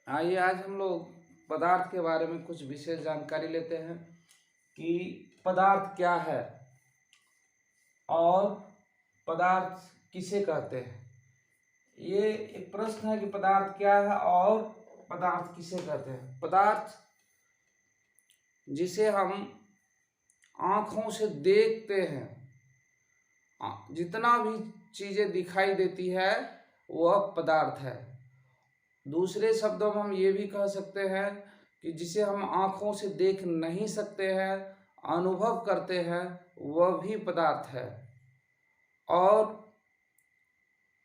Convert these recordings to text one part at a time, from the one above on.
आइए आज हम लोग पदार्थ के बारे में कुछ विशेष जानकारी लेते हैं कि पदार्थ क्या है और पदार्थ किसे कहते हैं। ये एक प्रश्न है कि पदार्थ क्या है और पदार्थ किसे कहते हैं। पदार्थ जिसे हम आँखों से देखते हैं, जितना भी चीज़ें दिखाई देती है वह पदार्थ है। दूसरे शब्दों में हम ये भी कह सकते हैं कि जिसे हम आँखों से देख नहीं सकते हैं, अनुभव करते हैं, वह भी पदार्थ है। और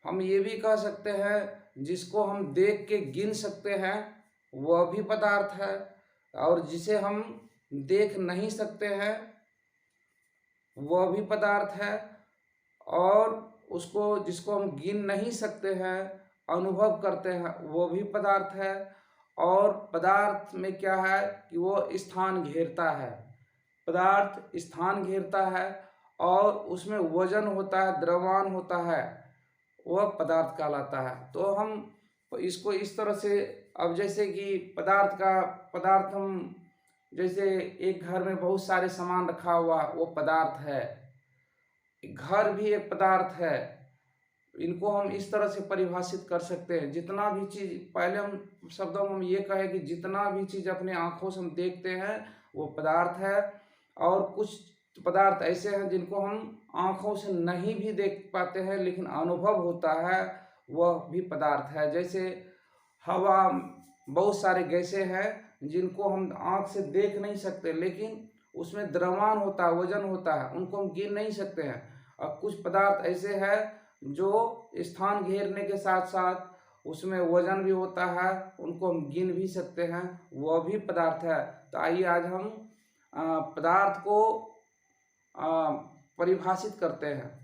हम ये भी कह सकते हैं जिसको हम देख के गिन सकते हैं वह भी पदार्थ है, और जिसे हम देख नहीं सकते हैं वह भी पदार्थ है, और उसको जिसको हम गिन नहीं सकते हैं, अनुभव करते हैं, वो भी पदार्थ है। और पदार्थ में क्या है कि वो स्थान घेरता है। पदार्थ स्थान घेरता है और उसमें वजन होता है, द्रव्यमान होता है, वह पदार्थ कहलाता है। तो हम इसको इस तरह से, अब जैसे कि पदार्थ हम जैसे एक घर में बहुत सारे सामान रखा हुआ वो पदार्थ है, घर भी एक पदार्थ है। इनको हम इस तरह से परिभाषित कर सकते हैं। जितना भी चीज़, पहले हम शब्दों में हम ये कहें कि जितना भी चीज़ अपने आँखों से हम देखते हैं वो पदार्थ है, और कुछ पदार्थ ऐसे हैं जिनको हम आँखों से नहीं भी देख पाते हैं लेकिन अनुभव होता है, वह भी पदार्थ है। जैसे हवा, बहुत सारे गैसें हैं जिनको हम आँख से देख नहीं सकते लेकिन उसमें द्रव्यमान होता है, वजन होता है, उनको हम गिन नहीं सकते हैं। और कुछ पदार्थ ऐसे हैं जो स्थान घेरने के साथ साथ उसमें वजन भी होता है, उनको हम गिन भी सकते हैं, वह भी पदार्थ है। तो आइए आज हम पदार्थ को परिभाषित करते हैं।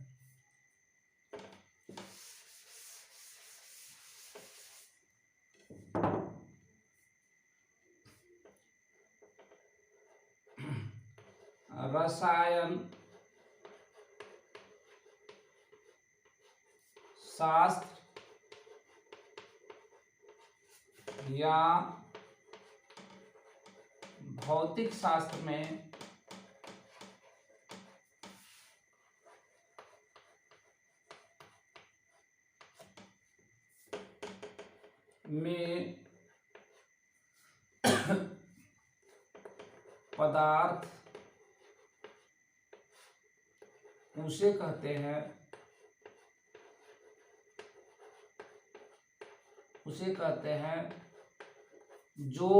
रसायन शास्त्र या भौतिक शास्त्र में पदार्थ उसे कहते हैं जो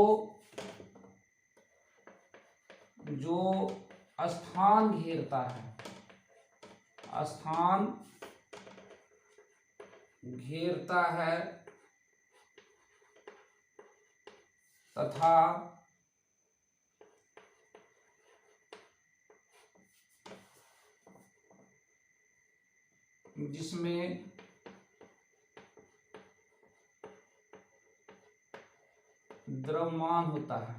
स्थान घेरता है, स्थान घेरता है तथा जिसमें द्रव्यमान होता है।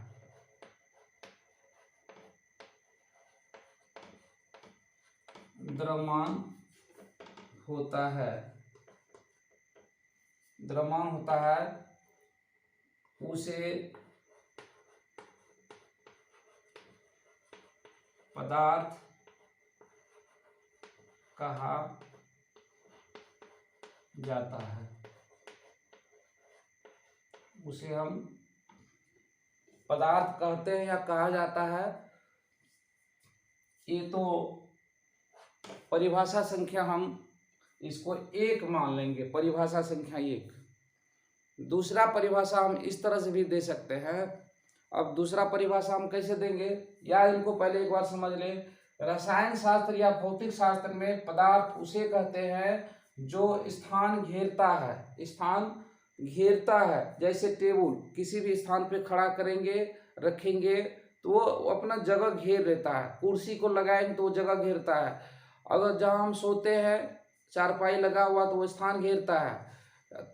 द्रव्यमान होता है उसे पदार्थ कहा जाता है। उसे हम पदार्थ कहते हैं या कहा जाता है। ये तो परिभाषा संख्या, हम इसको 1 मान लेंगे, परिभाषा संख्या 1। दूसरा परिभाषा हम इस तरह से भी दे सकते हैं। अब दूसरा परिभाषा हम कैसे देंगे, या इनको पहले एक बार समझ लें। रसायन शास्त्र या भौतिक शास्त्र में पदार्थ उसे कहते हैं जो स्थान घेरता है। स्थान घेरता है, जैसे टेबल किसी भी स्थान पे खड़ा करेंगे, रखेंगे तो वो अपना जगह घेर लेता है। कुर्सी को लगाएंगे तो वो जगह घेरता है। अगर जहाँ हम सोते हैं चारपाई लगा हुआ तो वो स्थान घेरता है।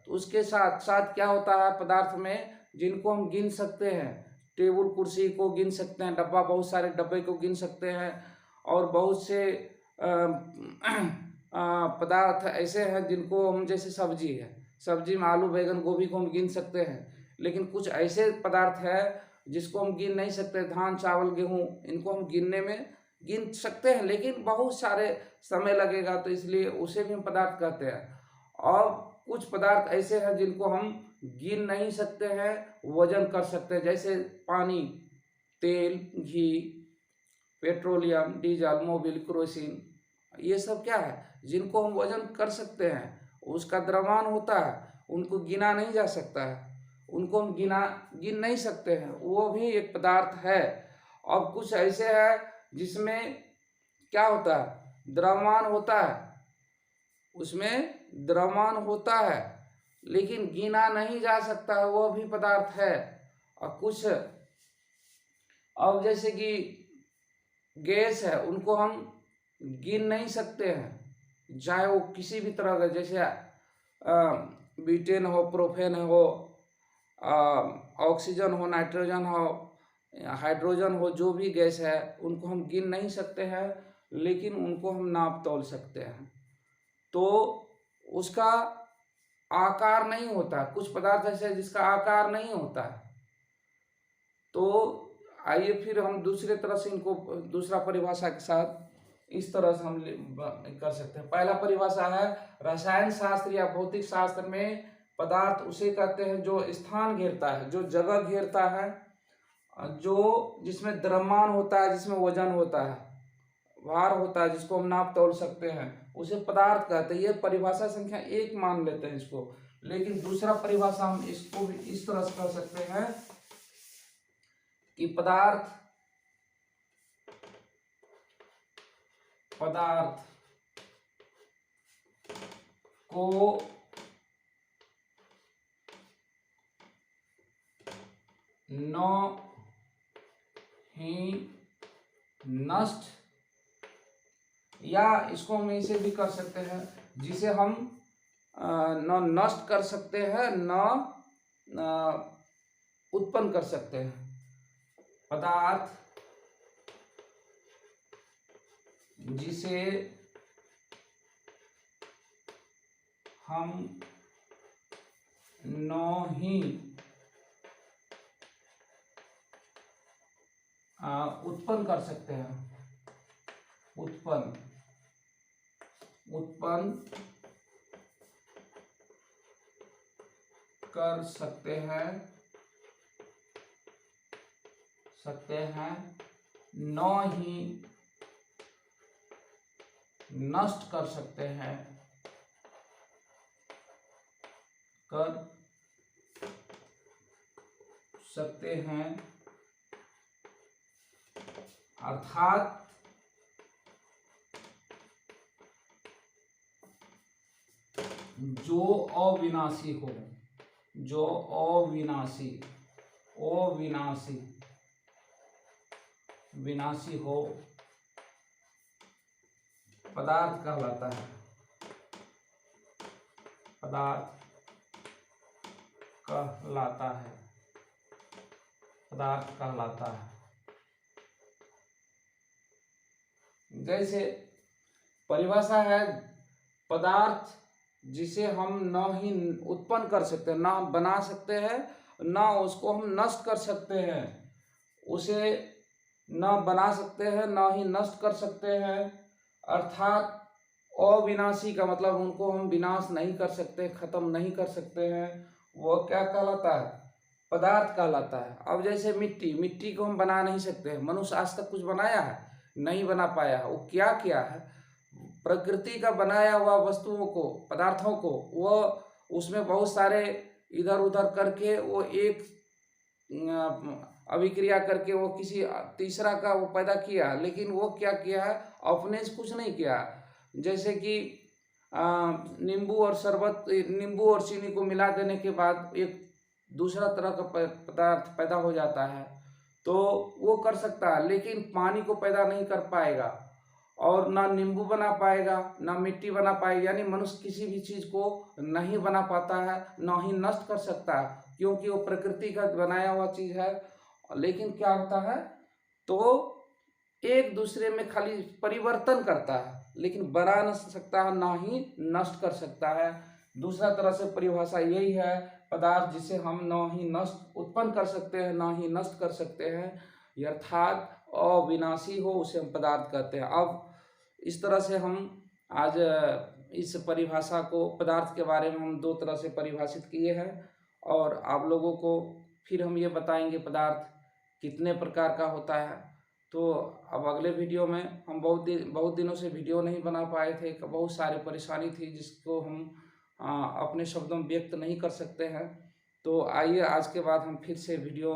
उसके साथ साथ क्या होता है पदार्थ में, जिनको हम गिन सकते हैं, टेबल कुर्सी को गिन सकते हैं, डब्बा, बहुत सारे डब्बे को गिन सकते हैं, और बहुत से पदार्थ ऐसे हैं जिनको हम, जैसे सब्जी है, सब्जी में आलू, बैंगन, गोभी को हम गिन सकते हैं। लेकिन कुछ ऐसे पदार्थ है जिसको हम गिन नहीं सकते, धान चावल गेहूँ, इनको हम गिनने में गिन सकते हैं लेकिन बहुत सारे समय लगेगा, तो इसलिए उसे भी हम पदार्थ कहते हैं। और कुछ पदार्थ ऐसे हैं जिनको हम गिन नहीं सकते हैं, वजन कर सकते हैं, जैसे पानी, तेल, घी, पेट्रोलियम, डीजल, मोबिल, केरोसिन, ये सब क्या है जिनको हम वजन कर सकते हैं, उसका द्रव्यमान होता है, उनको गिना नहीं जा सकता है, उनको हम गिन नहीं सकते हैं, वो भी एक पदार्थ है। और कुछ ऐसे है जिसमें क्या होता है, द्रव्यमान होता है, उसमें द्रव्यमान होता है लेकिन गिना नहीं जा सकता है, वो भी पदार्थ है। और कुछ अब जैसे कि गैस है, उनको हम गिन नहीं सकते हैं, चाहे वो किसी भी तरह का, जैसे बीटेन हो, प्रोपेन हो, ऑक्सीजन हो, नाइट्रोजन हो, हाइड्रोजन हो, जो भी गैस है उनको हम गिन नहीं सकते हैं लेकिन उनको हम नाप तौल सकते हैं। तो उसका आकार नहीं होता, कुछ पदार्थ ऐसे जिसका आकार नहीं होता है। तो आइए फिर हम दूसरे तरह से इनको दूसरा परिभाषा के साथ इस तरह से हम कर सकते हैं। पहला परिभाषा है, रसायन शास्त्र या भौतिक शास्त्र में पदार्थ उसे कहते हैं जो स्थान घेरता है, जो जगह घेरता है, जो जिसमें द्रव्यमान होता है, जिसमें वजन होता है, भार होता है, जिसको हम नाप तौल सकते हैं, उसे पदार्थ कहते हैं। ये परिभाषा संख्या 1 मान लेते हैं इसको। लेकिन दूसरा परिभाषा हम इसको भी इस तरह से कह सकते हैं कि पदार्थ को न ही नष्ट, या इसको हम इसे भी कर सकते हैं जिसे हम न नष्ट कर सकते हैं न उत्पन्न कर सकते हैं। पदार्थ जिसे हम न ही उत्पन्न कर सकते हैं, उत्पन्न कर सकते हैं, न ही नष्ट कर सकते हैं, अर्थात जो अविनाशी हो, विनाशी हो, पदार्थ कहलाता है, पदार्थ कहलाता है। जैसे परिभाषा है, पदार्थ जिसे हम न ही उत्पन्न कर सकते हैं, ना बना सकते हैं, ना उसको हम नष्ट कर सकते हैं, उसे न बना सकते हैं, ना ही नष्ट कर सकते हैं, अर्थात अविनाशी का मतलब उनको हम विनाश नहीं कर सकते, खत्म नहीं कर सकते हैं, वो क्या कहलाता है, पदार्थ कहलाता है। अब जैसे मिट्टी को हम बना नहीं सकते हैं, मनुष्य आज तक कुछ बनाया है, नहीं बना पाया। वो क्या किया है, प्रकृति का बनाया हुआ वस्तुओं को, पदार्थों को, वो उसमें बहुत सारे इधर उधर करके वो एक अभिक्रिया करके वो किसी तीसरा का वो पैदा किया, लेकिन वो क्या किया है, अपने से कुछ नहीं किया। जैसे कि नींबू और चीनी को मिला देने के बाद एक दूसरा तरह का पदार्थ पैदा हो जाता है, तो वो कर सकता है, लेकिन पानी को पैदा नहीं कर पाएगा, और ना नींबू बना पाएगा, ना मिट्टी बना पाएगा। यानी मनुष्य किसी भी चीज को नहीं बना पाता है, ना ही नष्ट कर सकता है, क्योंकि वो प्रकृति का बनाया हुआ चीज है। लेकिन क्या होता है, तो एक दूसरे में खाली परिवर्तन करता है, लेकिन बना न सकता है, ना ही नष्ट कर सकता है। दूसरा तरह से परिभाषा यही है पदार्थ जिसे हम न ही नष्ट उत्पन्न कर सकते हैं न ही नष्ट कर सकते हैं, अर्थात अविनाशी हो, उसे हम पदार्थ कहते हैं। अब इस तरह से हम आज इस परिभाषा को, पदार्थ के बारे में हम 2 तरह से परिभाषित किए हैं, और आप लोगों को फिर हम ये बताएंगे पदार्थ कितने प्रकार का होता है। तो अब अगले वीडियो में हम बहुत दिनों से वीडियो नहीं बना पाए थे, बहुत सारी परेशानी थी जिसको हम अपने शब्दों में व्यक्त नहीं कर सकते हैं। तो आइए आज के बाद हम फिर से वीडियो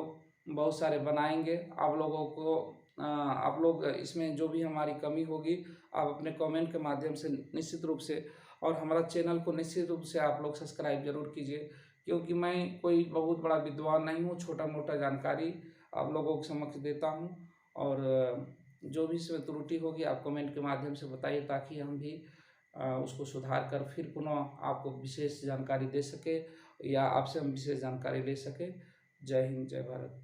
बहुत सारे बनाएंगे। आप लोगों को आप लोग इसमें जो भी हमारी कमी होगी आप अपने कमेंट के माध्यम से निश्चित रूप से, और हमारा चैनल को निश्चित रूप से आप लोग सब्सक्राइब जरूर कीजिए, क्योंकि मैं कोई बहुत बड़ा विद्वान नहीं हूँ, छोटा मोटा जानकारी आप लोगों को समक्ष देता हूँ। और जो भी इसमें त्रुटि होगी आप कमेंट के माध्यम से बताइए, ताकि हम भी उसको सुधार कर फिर पुनः आपको विशेष जानकारी दे सके, या आपसे हम विशेष जानकारी ले सके। जय हिंद, जय भारत।